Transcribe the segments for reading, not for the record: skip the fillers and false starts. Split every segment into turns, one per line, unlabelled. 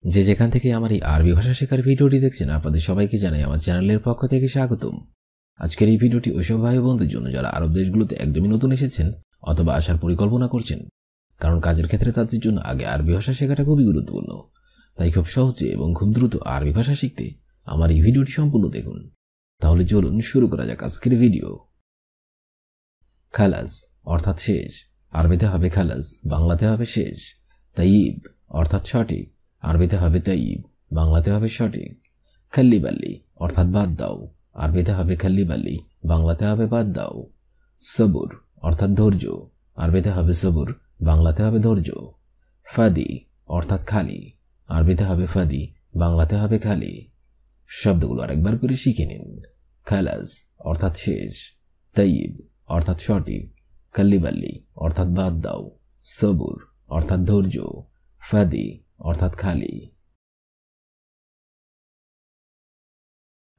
যে যেখান থেকে আমার এই আরবি ভাষা শেখার ভিডিওটি দেখছেন আপনাদের সবাইকে জানাই আমার চ্যানেলের পক্ষ থেকে স্বাগতম। আজকের এই ভিডিওটি ওইসব ভাই বোনদের জন্য যারা আরব দেশগুলোতে একদমই নতুন এসেছেন অথবা আসার পরিকল্পনা করছেন, কারণ কাজের ক্ষেত্রে তাদের জন্য আগে আরবি ভাষা শেখাটা খুবই গুরুত্বপূর্ণ। তাই খুব সহজে এবং খুব দ্রুত আরবি ভাষা শিখতে আমার এই ভিডিওটি সম্পূর্ণ দেখুন। তাহলে চলুন শুরু করা যাক আজকের ভিডিও। খালাস অর্থাৎ শেষ, আরবিতে হবে খালাস, বাংলাতে হবে শেষ। তাইব অর্থাৎ সঠিক, আরবিতে হবে তাইব, বাংলাতে হবে সঠিক। খাল্লি বাল্লি অর্থাৎ বাদ দাও, আরবিতে হবে খাল্লি বাল্লি, বাংলাতে হবে বাদ দাও। সবুর অর্থাৎ ধৈর্য, আরবিতে হবে সবুর, বাংলাতে হবে ধৈর্য। ফাদি অর্থাৎ খালি, আরবিতে হবে ফাদি, বাংলাতে হবে খালি। শব্দগুলো আরেকবার করে শিখে নিন। খালাস অর্থাৎ শেষ, তাইব অর্থাৎ সঠিক, কাল্লিবাল্লি অর্থাৎ বাদ দাও, সবুর অর্থাৎ ধৈর্য, ফাদি অর্থাৎ খালি।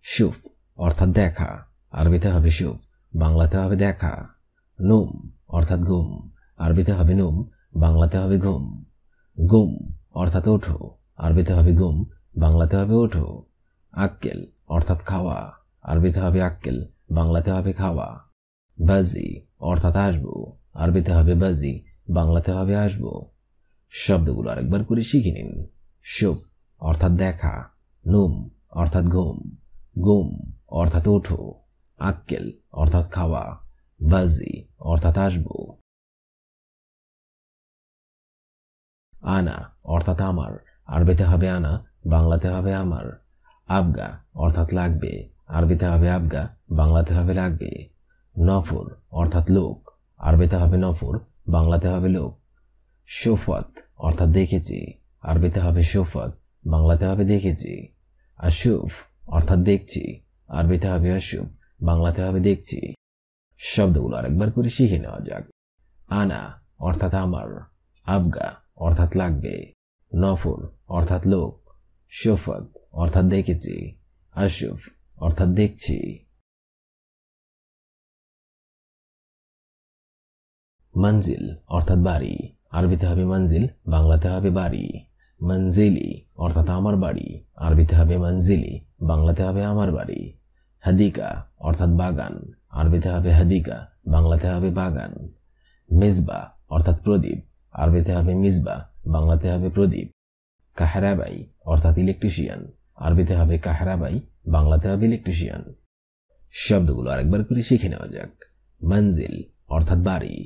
শুফ অর্থাৎ দেখা, আরবিতে হবে শুফ, বাংলাতে হবে দেখা। নুম অর্থাৎ ঘুম, আরবিতে হবে নুম, বাংলাতে হবে ঘুম। গুম অর্থাৎ ওঠো, আরবিতে হবে গুম, বাংলাতে হবে ওঠো। আক্কেল অর্থাৎ খাওয়া, আরবিতে হবে আক্কেল, বাংলাতে হবে খাওয়া। বাজি অর্থাৎ আসবো, আরবিতে হবে বাজি, বাংলাতে হবে আসবো। শব্দগুলো আরেকবার করে শিখে নিন। শুফ অর্থাৎ দেখা, নুম অর্থাৎ ঘুম, গুম অর্থাৎ ওঠো, আক্কেল অর্থাৎ খাওয়া, বাজি অর্থাৎ আসবো। আনা অর্থাৎ আমার, আরবিতে হবে আনা, বাংলাতে হবে আমার। আবগা অর্থাৎ লাগবে, আরবিতে হবে আবগা, বাংলাতে হবে লাগবে। নফর অর্থাৎ লোক, আরবিতে হবে নফর, বাংলাতে হবে লোক। শোফত অর্থাৎ দেখেছি, আরবিতে হবে শোফত, বাংলাতে হবে দেখেছি। আশুফ অর্থাৎ দেখছি, আরবিতে হবে আশুফ, বাংলাতে হবে দেখছি। শব্দগুলো আরেকবার করে শিখে নেওয়া যাক। আনা অর্থাৎ আমার, আবগা অর্থাৎ লাগবে, নফর অর্থাৎ লোক, শোফত অর্থাৎ দেখেছি, আশুফ অর্থাৎ দেখছি। মঞ্জিল অর্থাৎ বাড়ি, আরবিতে হবে মঞ্জিল, বাংলাতে হবে বাড়ি। মঞ্জিলি অর্থাৎ আমার বাড়ি, আরবিতে হবে মঞ্জিলি, বাংলাতে হবে আমার বাড়ি। হাদিকা অর্থাৎ বাগান, আরবিতে হবে হাদিকা, বাংলাতে হবে বাগান। মিসবা অর্থাৎ প্রদীপ, আরবিতে হবে মিসবা, বাংলাতে হবে প্রদীপ। কাহরাবাই অর্থাৎ ইলেকট্রিশিয়ান, আরবিতে হবে কাহরাবাই, বাংলাতে হবে ইলেকট্রিশিয়ান। শব্দগুলো আরেকবার করে শিখে নেওয়া যাক। মঞ্জিল অর্থাৎ বাড়ি,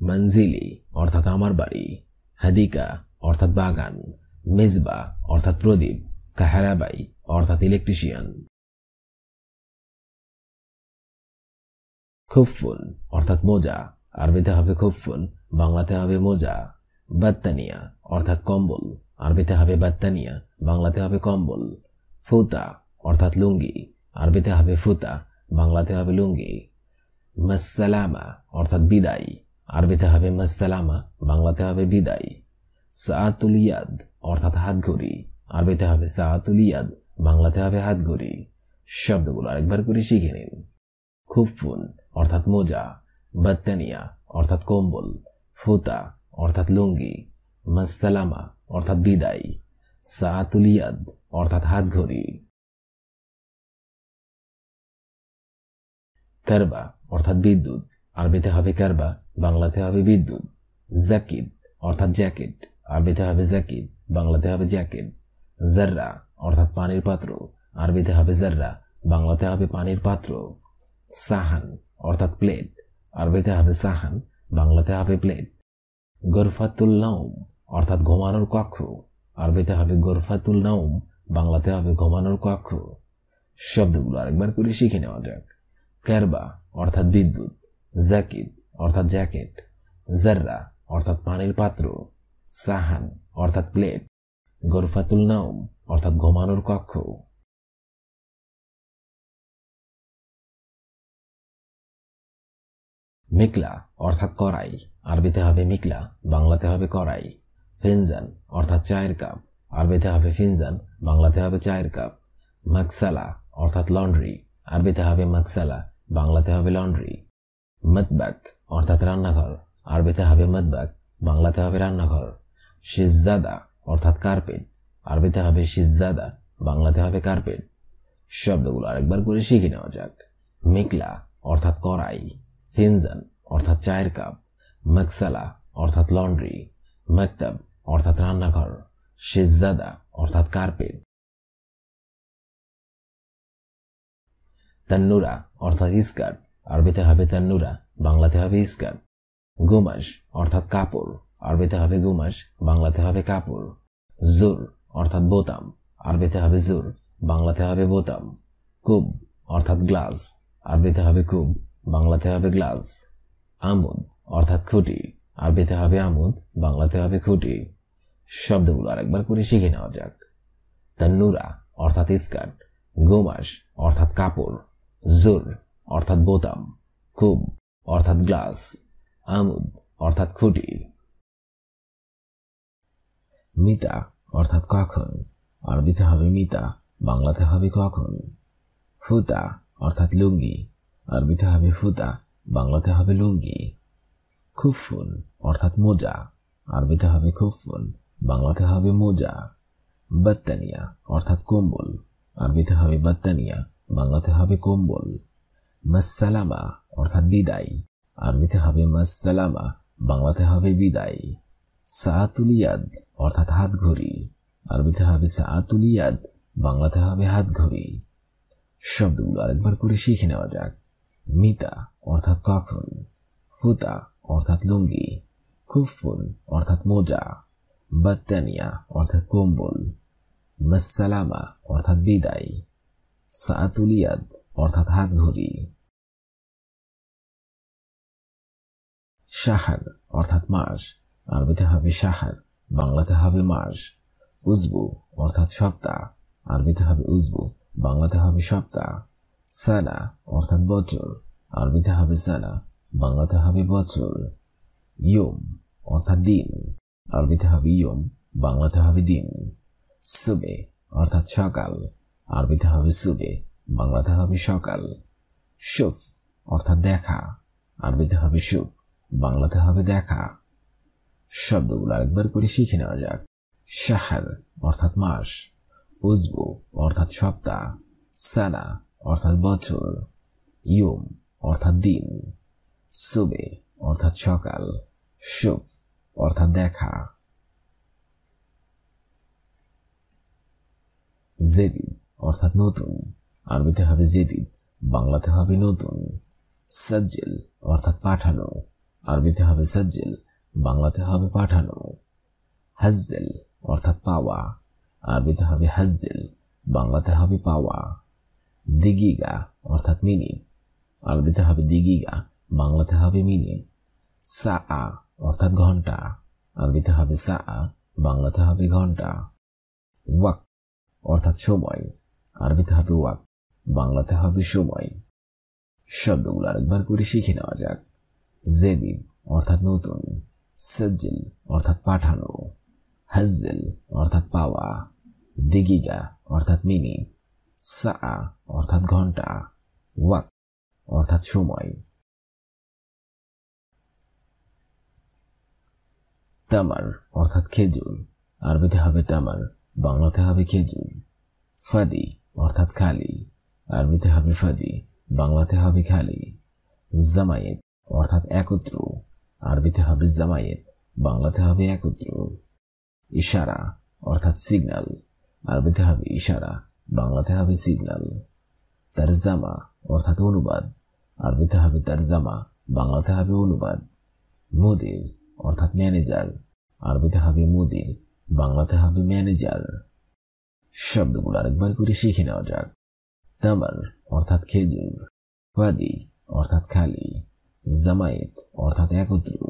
মঞ্জিলি অর্থাৎ আমার বাড়ি, হাদিকা অর্থাৎ বাগান, মিসবা অর্থাৎ প্রদীপ, কাহরাবাই অর্থাৎ ইলেকট্রিশিয়ান। খুফফুন অর্থাৎ মোজা, আরবিতে হবে খুফফুন, বাংলাতে হবে মোজা। বাত্তানিয়া অর্থাৎ কম্বল, আরবিতে হবে বাত্তানিয়া, বাংলাতে হবে কম্বল। ফুতা অর্থাৎ লুঙ্গি, আরবিতে হবে ফুতা, বাংলাতে হবে লুঙ্গি। মাসসালামা অর্থাৎ বিদায়, আরবিতে হবে মাসসালামা, বাংলাতে হবে বিদায়। সাআতুল ইয়াদ অর্থাৎ হাতঘড়ি, আরবিতে হবে সাআতুল ইয়াদ, বাংলাতে হবে হাতঘড়ি। শব্দগুলো আরেকবার করে শিখে নিন। খুফফুন অর্থাৎ মোজা, বাত্তানিয়া অর্থাৎ কম্বল, ফুতা অর্থাৎ লুঙ্গি, মাসসালামা অর্থাৎ বিদায়, সাআতুল ইয়াদ অর্থাৎ হাতঘড়ি। কারবা অর্থাৎ বিদ্যুৎ, আরবিতে হবে কারবা, বাংলাতে হবে বিদ্যুৎ। জাকিদ অর্থাৎ জ্যাকেট, আরবিতে হবে জাকিদ, বাংলাতে হবে জ্যাকেট। জাররা অর্থাৎ পানির পাত্র, আরবিতে হবে জাররা, বাংলাতে হবে পানির পাত্র। সাহান অর্থাৎ প্লেট, আরবিতে হবে সাহান, বাংলাতে হবে প্লেট। গরফাতুল নাউম অর্থাৎ ঘুমানোর কক্ষ, আরবিতে হবে গরফাতুল নাউম, বাংলাতে হবে ঘুমানোর কক্ষ। শব্দগুলো আরেকবার করে শিখে নেওয়া যাক। কারবা অর্থাৎ বিদ্যুৎ, জাকিদ অর্থাৎ জ্যাকেট, জাররা অর্থাৎ পানির পাত্র, সাহান অর্থাৎ প্লেট, গরফাতুল নাউম অর্থাৎ ঘুমানোর কক্ষ। মিকলা অর্থাৎ কড়াই, আরবিতে হবে মিকলা, বাংলাতে হবে কড়াই। ফিনজান অর্থাৎ চায়ের কাপ, আরবিতে হবে ফিনজান, বাংলাতে হবে চায়ের কাপ। মাকসালা অর্থাৎ লন্ড্রি, আরবিতে হবে মাকসালা, বাংলাতে হবে লন্ড্রি। মতবাক অর্থাৎ রান্নাঘর, আরবিতে হবে মতবাক, বাংলাতে হবে রান্নাঘর। শিজ্জাদা অর্থাৎ কার্পেট, আরবিতে হবে শিজ্জাদা, বাংলাতে হবে কার্পেট। শব্দগুলো আরেকবার করে শিখে নেওয়া যাক। মিকলা অর্থাৎ কড়াই, ফিনজান অর্থাৎ চায়ের কাপ, মাকসালা অর্থাৎ লন্ড্রি, মাকতাব অর্থাৎ রান্নাঘর, শিজ্জাদা অর্থাৎ কার্পেট। তান্নুরা অর্থাৎ স্কার্ট, আরবিতে হবে তান্নুরা, বাংলাতে হবে স্কার্ট। গুমাশ অর্থাৎ কাপড়, আরবিতে হবে গুমাশ, বাংলাতে হবে কাপড়। জুর অর্থাৎ বোতাম, আরবিতে হবে জুর, বাংলাতে হবে বোতাম। কুব অর্থাৎ গ্লাস, আরবিতে হবে কুব, বাংলাতে হবে গ্লাস। আমুদ অর্থাৎ খুঁটি, আরবিতে হবে আমুদ, বাংলাতে হবে খুঁটি। শব্দগুলো আরেকবার করে শিখে নেওয়া যাক। তান্নুরা অর্থাৎ স্কার্ট, গুমাশ অর্থাৎ কাপড়, জুর অর্থাৎ বোতাম, কুব অর্থাৎ গ্লাস, আমুদ অর্থাৎ খুঁটি। মিতা অর্থাৎ কখন, আরবিতে হবে মিতা, বাংলাতে হবে কখন। ফুতা অর্থাৎ লুঙ্গি, আরবিতে হবে ফুতা, বাংলাতে হবে লুঙ্গি। খুফুন অর্থাৎ মোজা, আরবিতে হবে খুফুন, বাংলাতে হবে মোজা। বাত্তানিয়া অর্থাৎ কম্বল, আরবিতে হবে বাত্তানিয়া, বাংলাতে হবে কম্বল। মাসসালামা অর্থাৎ বিদায়, আরবিতে হবে মাসসালামা, বাংলাতে হবে বিদায়। সাআতুল ইয়াদ অর্থাৎ হাত ঘড়ি, আরবিতে হবে সাআতুল ইয়াদ, বাংলাতে হবে হাত ঘড়ি। শব্দগুলো আরেকবার করে শিখে নেওয়া যাক। মিতা অর্থাৎ কখন, ফুতা অর্থাৎ লুঙ্গি, খুফুন অর্থাৎ মোজা, বাত্তানিয়া অর্থাৎ কম্বল, মাসসালামা অর্থাৎ বিদায়, সাআতুল ইয়াদ অর্থাৎ হাত ঘড়ি। শাহর অর্থাৎ মাস, আরবিতে হবে শাহর, বাংলাতে হবে মাস। উজবু অর্থাৎ সপ্তাহ, আরবিতে হবে উজবু, বাংলাতে হবে সপ্তাহ। সানা অর্থাৎ বছর, আরবিতে হবে সানা, বাংলাতে হবে বছর। ইয়ম অর্থাৎ দিন, আরবিতে হবে ইয়ম, বাংলাতে হবে দিন। সুবে অর্থাৎ সকাল, আরবিতে হবে সুবে, বাংলাতে হবে সকাল। শুফ অর্থাৎ দেখা, আরবিতে হবে শুফ, বাংলাতে হবে দেখা। শব্দগুলো আরেকবার করে শিখে নেওয়া যাক। শাহর অর্থাৎ মাস, উজবু অর্থাৎ সপ্তাহ, সানা অর্থাৎ বছর, ইয়ম অর্থাৎ দিন, সুবে অর্থাৎ সকাল, শুফ অর্থাৎ দেখা। জেদিদ অর্থাৎ নতুন, আরবিতে হবে জেদিদ, বাংলাতে হবে নতুন। সাজ্জিল অর্থাৎ পাঠানো, আরবিতে হবে সাজ্জিল, বাংলাতে হবে পাঠানো। হাজ্জেল অর্থাৎ পাওয়া, আরবিতে হবে হাজ্জেল, বাংলাতে হবে পাওয়া। দিগিগা অর্থাৎ মিনিট, আরবিতে হবে দিগিগা, বাংলাতে হবে মিনিট। সাআ অর্থাৎ ঘন্টা, আরবিতে হবে সাআ, বাংলাতে হবে ঘন্টা। ওয়াক অর্থাৎ সময়, আরবিতে হবে ওয়াক, বাংলাতে হবে সময়। শব্দগুলো আরেকবার করে শিখে নেওয়া যাক। জেদিদ অর্থাৎ নতুন, সাজ্জিল অর্থাৎ পাঠানো, হাজ্জেল অর্থাৎ পাওয়া, দিগিগা অর্থাৎ মিনিট, সাআ অর্থাৎ ঘন্টা, ওয়াক অর্থাৎ সময়। তামার অর্থাৎ খেজুর, আরবিতে হবে তামার, বাংলাতে হবে খেজুর। ফাদি অর্থাৎ খালি, আরবিতে হবে ফাদি, বাংলাতে হবে খালি। জামায়েত অর্থাৎ একত্র, আরবিতে হবে জামায়েত, বাংলাতে হবে একত্র। ইশারা অর্থাৎ সিগন্যাল, আরবিতে হবে ইশারা, বাংলাতে হবে সিগন্যাল। তারজামা অর্থাৎ অনুবাদ, আরবিতে হবে তারজামা, বাংলাতে হবে অনুবাদ। মুদির অর্থাৎ ম্যানেজার, আরবিতে হবে মুদির, বাংলাতে হবে ম্যানেজার। শব্দগুলো আরেকবার করে শিখে নেওয়া যাক। তামার অর্থাৎ খেজুর, ফাদি অর্থাৎ খালি, জামায়েত অর্থাৎ একত্র,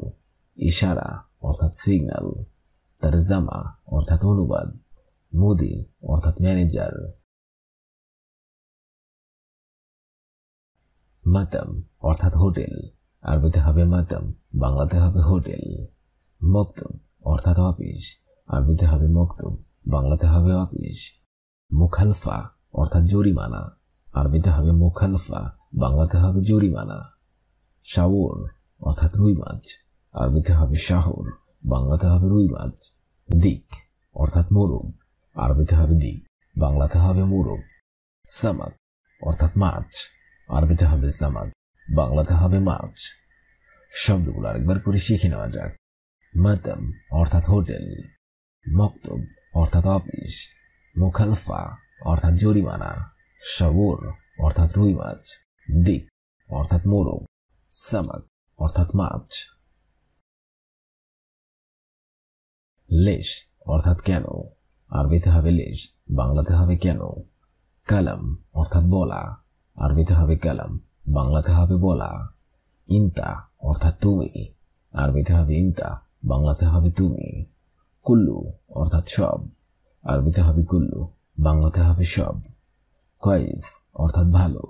ইশারা অর্থাৎ সিগন্যাল, তারজামা অর্থাৎ অনুবাদ, মুদির অর্থাৎ ম্যানেজার। মাতাম অর্থাৎ হোটেল, আরবিতে হবে মাতাম, বাংলাতে হবে হোটেল। মকতব অর্থাৎ অফিস, আরবিতে হবে মকতব, বাংলাতে হবে অফিস। মুখালফা অর্থাৎ জরিমানা, আরবিতে হবে মুখালফা, বাংলাতে হবে জরিমানা। শাওর অর্থাৎ রুই মাছ, আরবিতে হবে শাহর, বাংলাতে হবে রুই মাছ। দিক অর্থাৎ মোরগ, আরবিতে হবে দিক, বাংলাতে হবে মোরগ। সামাক অর্থাৎ মাছ, আরবিতে হবে সামাক, বাংলাতে হবে মাছ। শব্দগুলো আরেকবার করে শিখে নেওয়া যাক। মাতাম অর্থাৎ হোটেল, মক্তব অর্থাৎ অফিস, মুখালফা অর্থাৎ জরিমানা, সবর অর্থাৎ রুই মাছ, দিক অর্থাৎ মোরগ, সামাক অর্থাৎ মাছ। লেশ অর্থাৎ কেন, আরবিতে হবে লেশ, বাংলাতে হবে কেন। কালাম অর্থাৎ বলা, আরবিতে হবে কালাম, বাংলাতে হবে বলা। ইনতা অর্থাৎ তুমি, আরবিতে হবে ইনতা, বাংলাতে হবে তুমি। কুল্লু অর্থাৎ সব, আরবিতে হবে কুল্লু, বাংলাতে হবে সব। কয়েস অর্থাৎ ভালো,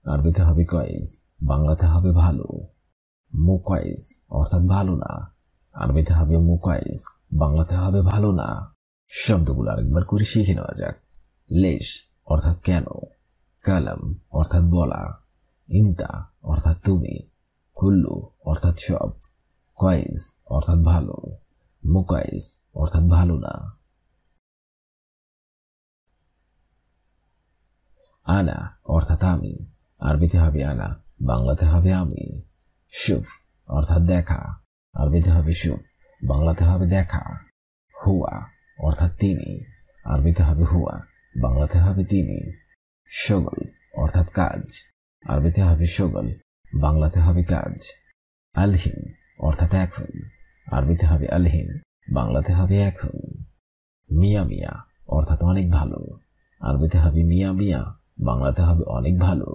আরবিতে হবে কয়েস, বাংলাতে হবে ভালো। মুকয়েস অর্থাৎ ভালো না, আরবিতে হবে মুকয়েস, বাংলাতে হবে ভালো না। শব্দগুলো আরেকবার করে শিখে নেওয়া যাক। লেশ অর্থাৎ কেন, কালাম অর্থাৎ বলা, ইনতা অর্থাৎ তুমি, কুল্লু অর্থাৎ সব, কয়েস অর্থাৎ ভালো, মুকয়েস অর্থাৎ ভালো না। আনা অর্থাৎ আমি, আরবিতে হবে আনা, বাংলাতে হবে আমি। শুফ অর্থাৎ দেখা, আরবিতে হবে শুফ, বাংলাতে হবে দেখা। হুয়া অর্থাৎ তিনি, আরবিতে হবে হুয়া, বাংলাতে হবে তিনি। শগল অর্থাৎ কাজ, আরবিতে হবে শগল, বাংলাতে হবে কাজ। আলহিন অর্থাৎ এখন, আরবিতে হবে আলহিন, বাংলাতে হবে এখন। মিয়া মিয়া অর্থাৎ অনেক ভালো, আরবিতে হবে মিয়া মিয়া, বাংলাতে হবে অনেক ভালো।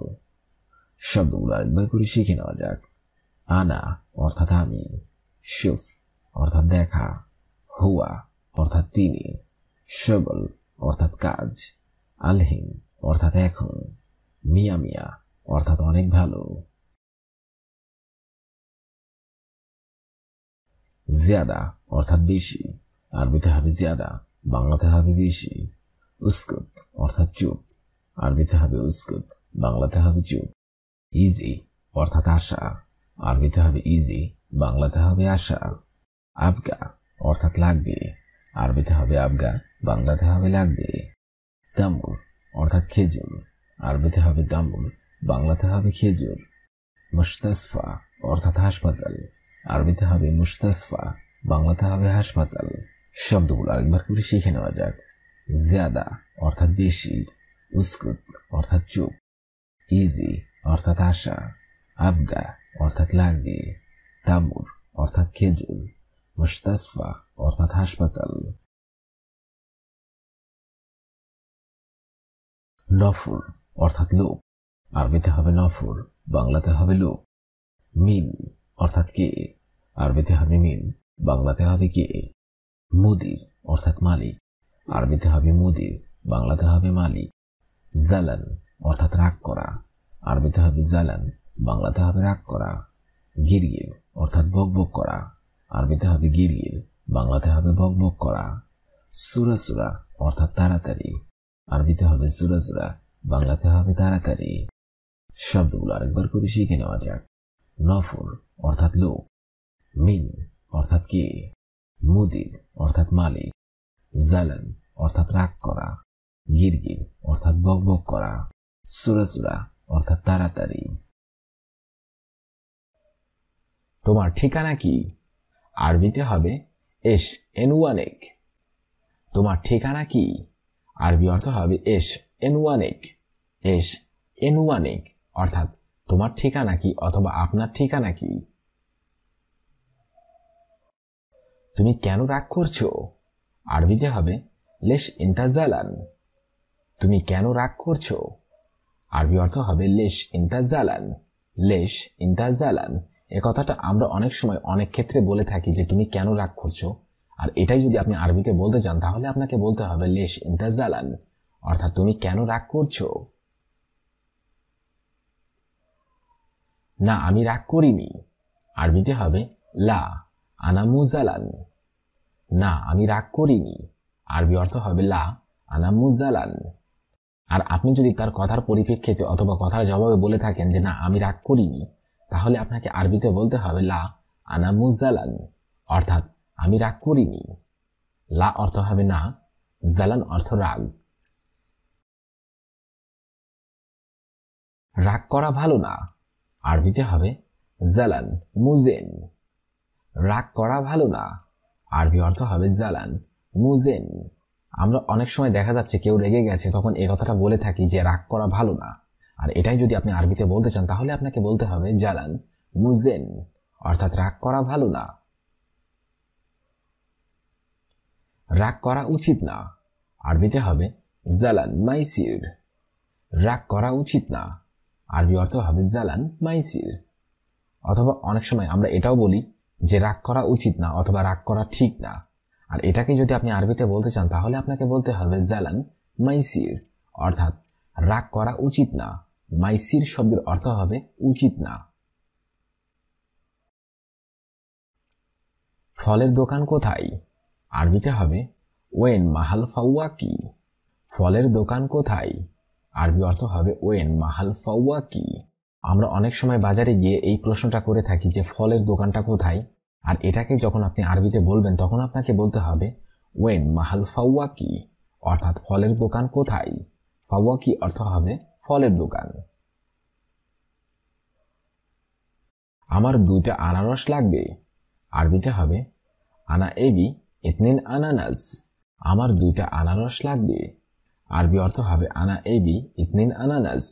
শব্দগুলো আরেকবার করে শিখে নেওয়া যাক। আনা অর্থাৎ আমি, শুফ অর্থাৎ দেখা, হুয়া অর্থাৎ তিনি, শগল অর্থাৎ কাজ, আলহিন অর্থাৎ এখন, মিয়া মিয়া অর্থাৎ অনেক ভালো। জিয়াদা অর্থাৎ বেশি, আরবিতে হবে জিয়াদা, বাংলাতে হবে বেশি। উস্কুত অর্থাৎ চুপ, আরবিতে হবে উস্কুত, বাংলাতে হবে চুপ। ইজি অর্থাৎ আশা, আরবিতে হবে ইজি, বাংলাতে হবে আশা। আবগা অর্থাৎ লাগবে, আরবিতে হবে আবগা, বাংলাতে হবে লাগবে। তামুর অর্থাৎ খেজুর, আরবিতে হবে তামুর, বাংলাতে হবে খেজুর। মুস্তাসফা অর্থাৎ হাসপাতাল, আরবিতে হবে মুস্তাসফা, বাংলাতে হবে হাসপাতাল। শব্দগুলো আরেকবার করে শিখে নেওয়া যাক। জিয়াদা অর্থাৎ বেশি, উস্কুত অর্থাৎ চুপ, ইজি অর্থাৎ আশা, আবগা অর্থাৎ লাগবে, তামুর অর্থাৎ খেজুর, মুস্তাসফা অর্থাৎ হাসপাতাল। নফর অর্থাৎ লোক, আরবিতে হবে নফর, বাংলাতে হবে লোক। মিন অর্থাৎ কে, আরবিতে হবে মিন, বাংলাতে হবে কে। মুদির অর্থাৎ মালিক, আরবিতে হবে মুদির, বাংলাতে হবে মালিক। জালান অর্থাৎ রাগ করা, আরবিতে হবে জালান, বাংলাতে হবে রাগ করা। গিরগির অর্থাৎ বকবক করা, আরবিতে হবে গিরগির, বাংলাতে হবে বকবক করা। সুরা সুরা অর্থাৎ তাড়াতাড়ি, আরবিতে হবে সুরা সুরা, বাংলাতে হবে তাড়াতাড়ি। শব্দগুলো আরেকবার করে শিখে নেওয়া যাক। নফর অর্থাৎ লোক, মিন অর্থাৎ কে, মুদির অর্থাৎ মালিক, জালান অর্থাৎ রাগ করা, গিরগির অর্থাৎ বকবক করা, সুরা সুরা অর্থাৎ তাড়াতাড়ি। তোমার ঠিকানা কি, আরবিতে হবে এশ এনওয়ানেক। তোমার ঠিকানা কি, আরবি অর্থ হবে এশ এনওয়ানেক। এশ এনওয়ানেক অর্থাৎ তোমার ঠিকানা কি অথবা আপনার ঠিকানা কি। তুমি কেন রাগ করছো, আরবিতে হবে লেশ ইন্তাজালান। তুমি কেন রাগ করছো, আরবি অর্থ হবে লেশ ইন্তাজালান। লেশ ইন্তাজালান এ কথাটা আমরা অনেক সময় অনেক ক্ষেত্রে বলে থাকি যে তুমি কেন রাগ করছো, আর এটাই যদি আপনি আরবিতে বলতে চান তাহলে আপনাকে বলতে হবে লেশ ইন্তাজালান, অর্থাৎ তুমি কেন রাগ করছো। না আমি রাগ করিনি, আরবিতে হবে লা আনা মুজালান। না আমি রাগ করিনি, আরবি অর্থ হবে লা আনা মুজালান। আর আপনি যদি তার কথার পরিপ্রেক্ষিতে অথবা কথার জবাবে বলে থাকেন যে না আমি রাগ করিনি, তাহলে আপনাকে আরবিতে বলতে হবে লা আনা মুজালান, অর্থাৎ আমি রাগ করিনি। লা অর্থ হবে না, জালান অর্থ রাগ। রাগ করা ভালো না, আরবিতে হবে জালান মুজেন। রাগ করা ভালো না, আরবি অর্থ হবে জালান মুজেন। আমরা অনেক সময় দেখা যাচ্ছে কেউ রেগে গেছে, তখন এই কথাটা বলে থাকি যে রাগ করা ভালো না। আর এটাই যদি আপনি আরবিতে বলতে চান তাহলে আপনাকে বলতে হবে জালান মুজেন, অর্থাৎ রাগ করা ভালো না। রাগ করা উচিত না, আরবিতে হবে জালান মাইসির। রাগ করা উচিত না, আরবি অর্থ হবে জালান মাইসির। অথবা অনেক সময় আমরা এটাও বলি যে রাগ করা উচিত না অথবা রাগ করা ঠিক না। আর এটাকে যদি আপনি আরবিতে বলতে চান তাহলে আপনাকে বলতে হবে জালান মাইসির, অর্থাৎ রাগ করা উচিত না। মাইসির শব্দের অর্থ হবে উচিত না। ফলের দোকান কোথায়, আরবিতে হবে ওয়েন মাহাল ফাওয়াকি। ফলের দোকান কোথায়, আরবি অর্থ হবে ওয়েন মাহাল ফাওয়াকি। আমরা অনেক সময় বাজারে গিয়ে এই প্রশ্নটা করে থাকি যে ফলের দোকানটা কোথায়। আর এটাকে যখন আপনি আরবিতে বলবেন তখন আপনাকে বলতে হবে ওয়েন মাহাল ফাওয়াকি, অর্থাৎ ফলের দোকান কোথায়। ফাওয়াকি অর্থ হবে ফলের দোকান। আমার 2টা আনারস লাগবে, আরবিতে হবে আনা এবি ইতনিন আনানাস। আমার 2টা আনারস লাগবে, আরবি অর্থ হবে আনা এবি ইতনিন আনানাস।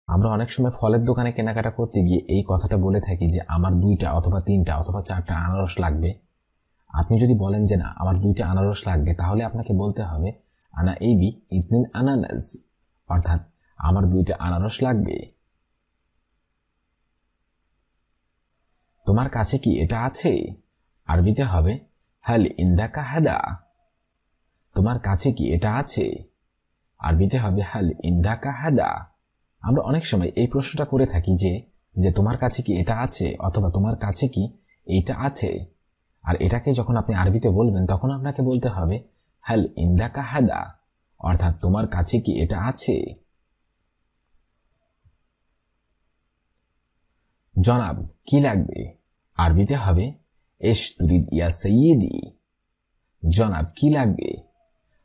আমরা অনেক সময় ফলের দোকানে কেনাকাটা করতে গিয়ে এই কথাটা বলে থাকি যে আমার 2টা অথবা 3টা অথবা 4টা আনারস লাগবে। আপনি যদি বলেন যে না আমার 2টা আনারস লাগবে তাহলে আপনাকে বলতে হবে আনা এবি ইতনিন আনানাস, অর্থাৎ আমার 2টা আনারস লাগবে। তোমার কাছে কি এটা আছে, আরবিতে হবে হাল ইন্দাকা হাদা। তোমার কাছে কি এটা আছে, আরবিতে হবে হাল ইন্দাকা হাদা। আমরা অনেক সময় এই প্রশ্নটা করে থাকি যে তোমার কাছে কি এটা আছে অথবা তোমার কাছে কি এইটা আছে। আর এটাকে যখন আপনি আরবিতে বলবেন তখন আপনাকে বলতে হবে হাল ইন্দাকা হাদা, অর্থাৎ তোমার কাছে কি এটা আছে। জনাব কি লাগবে, আরবিতে হবে এশ তুরিদ ইয়া সৈয়দি। জনাব কি লাগবে,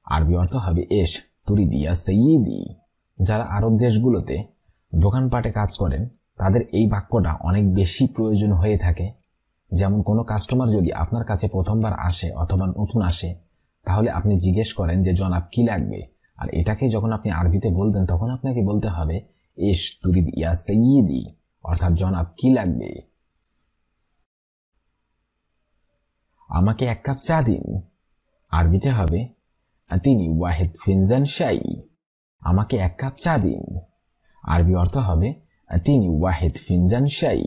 আরবি অর্থ হবে এশ তুরিদ ইয়া সৈয়দি। যারা আরব দেশগুলোতে দোকানপাটে কাজ করেন তাদের এই বাক্যটা অনেক বেশি প্রয়োজন হয়ে থাকে। যেমন কোনো কাস্টমার যদি আপনার কাছে প্রথমবার আসে অথবা নতুন আসে তাহলে আপনি জিজ্ঞেস করেন যে জনাব কি লাগবে। আর এটাকে যখন আপনি আরবিতে বলবেন তখন আপনাকে বলতে হবে এশ তুরিদ ইয়া সৈয়দি, অর্থাৎ জনাব কি লাগবে। আমাকে 1 কাপ চা দিন, আরবিতে হবে আতিনি ওয়াহিদ ফিনজান শাই। আমাকে 1 কাপ চা দিন, আরবি অর্থ হবে আতিনি ওয়াহিদ ফিনজান শাই।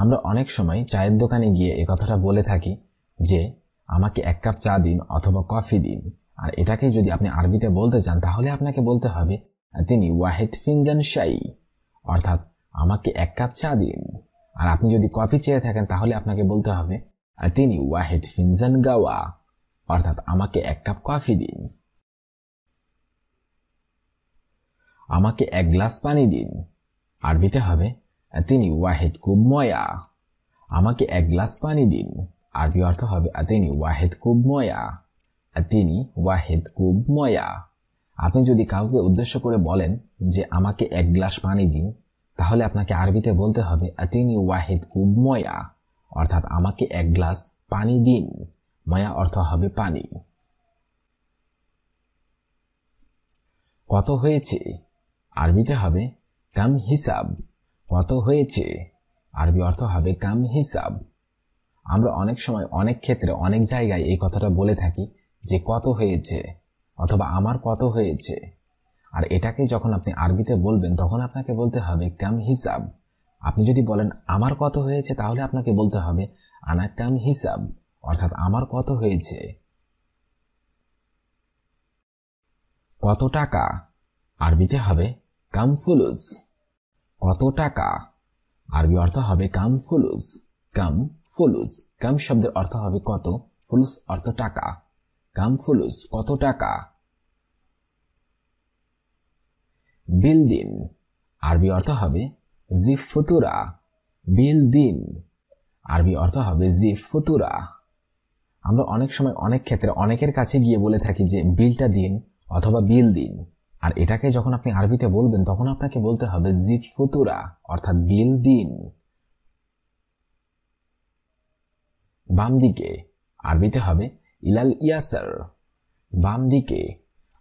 আমরা অনেক সময় চায়ের দোকানে গিয়ে এ কথাটা বলে থাকি যে আমাকে 1 কাপ চা দিন অথবা কফি দিন। আর এটাকে যদি আপনি আরবিতে বলতে চান তাহলে আপনাকে বলতে হবে আতিনি ওয়াহিদ ফিনজান শাই, অর্থাৎ আমাকে 1 কাপ চা দিন। আর আপনি যদি কফি চেয়ে থাকেন তাহলে আপনাকে বলতে হবে আতিনি ওয়াহিদ ফিনজান গাওয়া, অর্থাৎ আমাকে 1 কাপ কফি দিন। আমাকে 1 গ্লাস পানি দিন, আরবিতে হবে আতিনি ওয়াহিদ কুব ময়া। আমাকে 1 গ্লাস পানি দিন, আরবি অর্থ হবে আতিনি ওয়াহিদ কুব ময়া। আতিনি ওয়াহিদ কুব ময়া। আপনি যদি কাউকে উদ্দেশ্য করে বলেন যে আমাকে 1 গ্লাস পানি দিন তাহলে আপনাকে আরবিতে বলতে হবে আতিনি ওয়াহিদ কুব ময়া, অর্থাৎ আমাকে 1 গ্লাস পানি দিন। ময়া অর্থ হবে পানি। কত হয়েছে, আরবিতে হবে কাম হিসাব। কত হয়েছে, আরবি অর্থ হবে কাম হিসাব। আমরা অনেক সময় অনেক ক্ষেত্রে অনেক জায়গায় এই কথাটা বলে থাকি যে কত হয়েছে অথবা আমার কত হয়েছে। আর এটাকে যখন আপনি আরবিতে বলবেন তখন আপনাকে বলতে হবে কাম হিসাব। আপনি যদি বলেন আমার কত হয়েছে তাহলে আপনাকে বলতে হবে আনা কাম হিসাব, অর্থাৎ আমার কত হয়েছে। কত টাকা, আরবিতে হবে কাম ফুলুস। কত টাকা, আরবি অর্থ হবে কাম ফুলুস। কাম ফুলুস, কাম শব্দের অর্থ হবে কত, ফুলুস অর্থ টাকা। কাম ফুলুস কত টাকা। বিল দিন, আরবি অর্থ হবে জিফ ফুতুরা। বিল দিন, আরবি অর্থ হবে জিফ ফুতুরা। আমরা অনেক সময় অনেক ক্ষেত্রে অনেকের কাছে গিয়ে বলে থাকি যে বিলটা দিন অথবা বিল দিন, আর এটাকে যখন আপনি আরবিতে বলবেন তখন আপনাকে বলতে হবে জিব ফুতুরা, অর্থাৎ বিল দিন। বাম দিকে আরবিতে হবে ইলাল ইয়াসার। বাম দিকে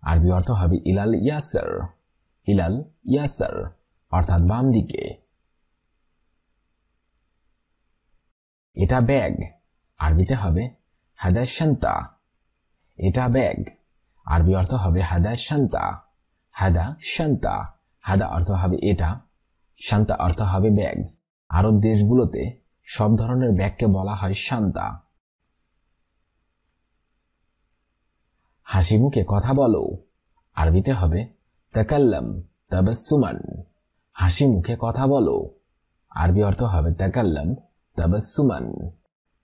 আরবি অর্থ হবে ইলাল ইয়াসার। ইলাল ইয়াসার অর্থাৎ বাম দিকে। এটা ব্যাগ, আরবিতে হবে হাদা শান্তা। এটা ব্যাগ, আরবি অর্থ হবে হাদা শান্তা। হাদা শান্তা। হাদা অর্থ হবে এটা, শান্তা অর্থ হবে ব্যাগ। আরব দেশগুলোতে সব ধরনের ব্যাগকে বলা হয় শান্তা। হাসি মুখে কথা বলো, আরবিতে হবে তাকাল্লাম তাবাসসুমান। হাসি মুখে কথা বলো, আরবি অর্থ হবে তাকাল্লাম তাবাসসুমান।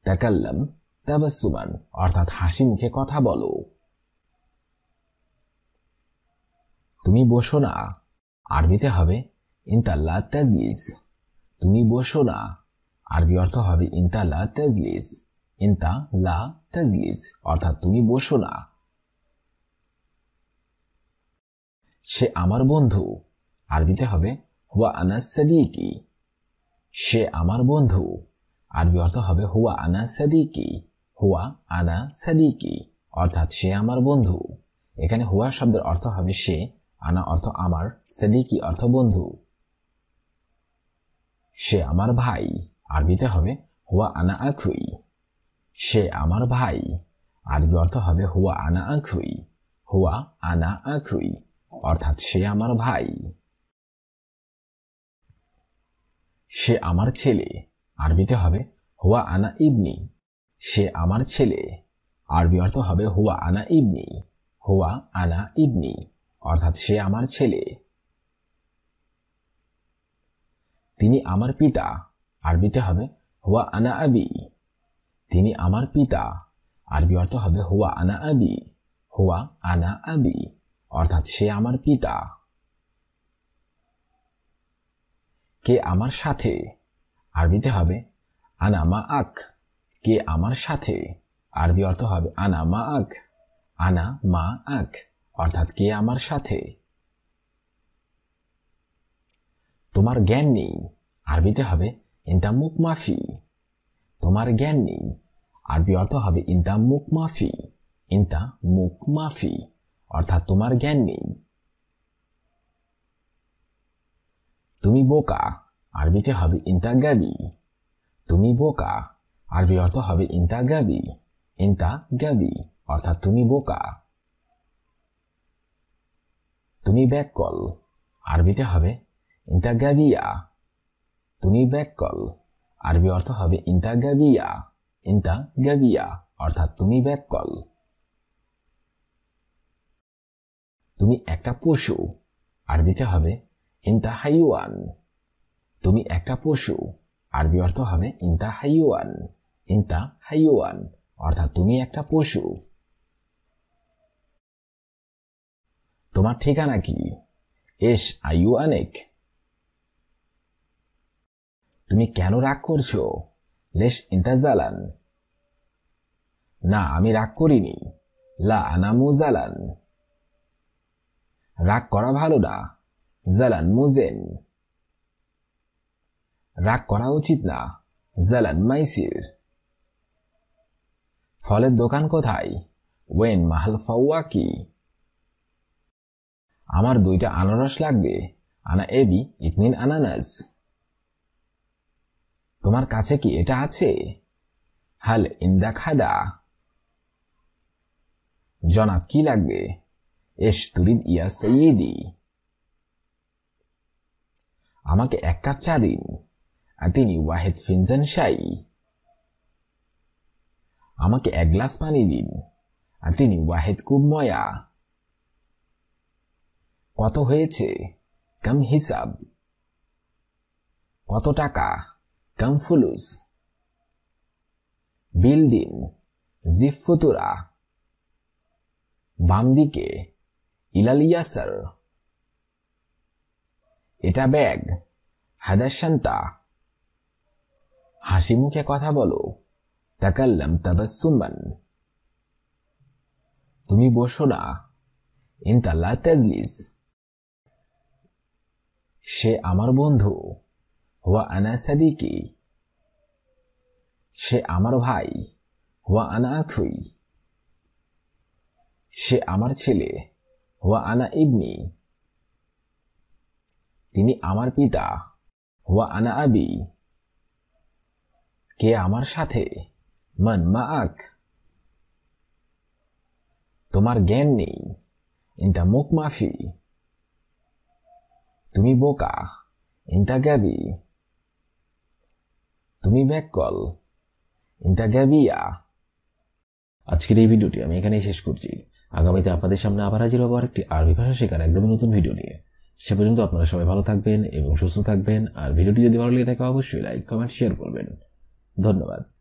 তাকাল্লাম তাবাসসুমান অর্থাৎ হাসি মুখে কথা বলো। তুমি বসো না, আরবিতে হবে ইনতা লা তাজলিস। তুমি বসো না, আরবি অর্থ হবে ইনতা লা তাজলিস। ইনতা লা তাজলিস অর্থাৎ তুমি বসো না। সে আমার বন্ধু, আরবিতে হবে হুয়া আনা সাদিকি। সে আমার বন্ধু, আরবি অর্থ হবে হুয়া আনা সাদিকি। হুয়া আনা সাদিকি অর্থাৎ সে আমার বন্ধু। এখানে হুয়া শব্দের অর্থ হবে সে, আনা অর্থ আমার, সাদিকি অর্থ বন্ধু। সে আমার ভাই, আরবিতে হবে হুয়া আনা আখুই। সে আমার ভাই, আরবি অর্থ হবে হুয়া আনা আখুই। হুয়া আনা আখুই অর্থাৎ সে আমার ভাই। সে আমার ছেলে, আরবিতে হবে হুয়া আনা ইবনি। সে আমার ছেলে, আরবি অর্থ হবে হুয়া আনা ইবনি। হুয়া আনা ইবনি অর্থাৎ সে আমার ছেলে। তিনি আমার পিতা, আরবিতে হবে হুয়া আনা আবি। তিনি আমার পিতা, আরবি অর্থ হবে হুয়া আনা আবি। হুয়া আনা আবি অর্থাৎ সে আমার পিতা। কে আমার সাথে, আরবিতে হবে আনা মা আক। কে আমার সাথে, আরবি অর্থ হবে আনা মা আক। আনা মা আক অর্থাৎ কে আমার সাথে। তোমার জ্ঞান নেই, আরবিতে হবে ইনতা মুক মাফি। তোমার জ্ঞান নেই, আরবি অর্থ হবে ইনতা মুক মাফি। ইনতা মুক মাফি অর্থাৎ তোমার জ্ঞান নেই। তুমি বোকা, আরবিতে হবে ইনতা গাবি। তুমি বোকা, আরবি অর্থ হবে ইনতা গাবি। ইনতা গাবি অর্থাৎ তুমি বোকা। তুমি ব্যাককল, আরবিতে হবে ইনতা গাবিয়া। তুমি ব্যাককল, আরবি অর্থ হবে ইনতা গাবিয়া। ইনতা গাবিয়া অর্থাৎ তুমি ব্যাককল। তুমি একটা পশু, আরবিতে হবে ইনতা হাইওয়ান। তুমি একটা পশু, আরবি অর্থ হবে ইনতা হাইওয়ান। ইনতা হাইওয়ান অর্থাৎ তুমি একটা পশু। তোমার ঠিকানা কি? এস আইওয়ানেক। তুমি কেন রাগ করছো? লেশ ইনতা জালান। না, আমি রাগ করিনি। লা আনা মুজালান। রাগ করা ভালো না। জালান মুজেন। রাগ করা উচিত না। জালান মাইসির। ফলের দোকান কোথায়? ওয়েন মাহাল ফাওয়াকি। আমার 2টা আনারস লাগবে। আনা এবি ইতনিন আনানাস। তোমার কাছে কি এটা আছে? হাল ইনদাক হাদা। জনাব কি লাগবে? এশ তুরিদ ইয়া সৈয়দি। আমাকে 1 কাপ চা দিন। আতিনি ওয়াহেদ ফিনজান শাই। আমাকে 1 গ্লাস পানি দিন। আতিনি ওয়াহেদ কুব ময়া। কত হয়েছে? কম হিসাব। কত টাকা? কম ফুলুস। বিল দিন। জিফ ফুতুরা। বাম দিকে ইলাল ইয়াসার। এটা ব্যাগ। হাদা শান্তা। হাসি মুখে কথা বলো। তাকাল্লাম তাবাসসুমান। তুমি বসো না, ইনতা লা তাজলিস। সে আমার বন্ধু, হুয়া আনা সাদিকি। সে আমার ভাই, হুয়া আনা আখুই। সে আমার ছেলে, হুয়া আনা ইবনি। তিনি আমার পিতা, হুয়া আনা আবি। কে আমার সাথে, মান মাআক। তোমার জ্ঞান নেই, ইনতা মুখ মাফি। তুমি বোকা, ইনতা গাবি। তুমি ব্যাককল, ইনতা গাবিয়া। আজকের এই ভিডিওটি আমি এখানেই শেষ করছি। আগামীতে আপনাদের সামনে আবার হাজির হবো আরেকটি আরবি ভাষা শেখার একদমই নতুন ভিডিও নিয়ে। সে পর্যন্ত আপনারা সবাই ভালো থাকবেন এবং সুস্থ থাকবেন। আর ভিডিওটি যদি ভালো লেগে থাকে অবশ্যই লাইক, কমেন্ট, শেয়ার করবেন। ধন্যবাদ।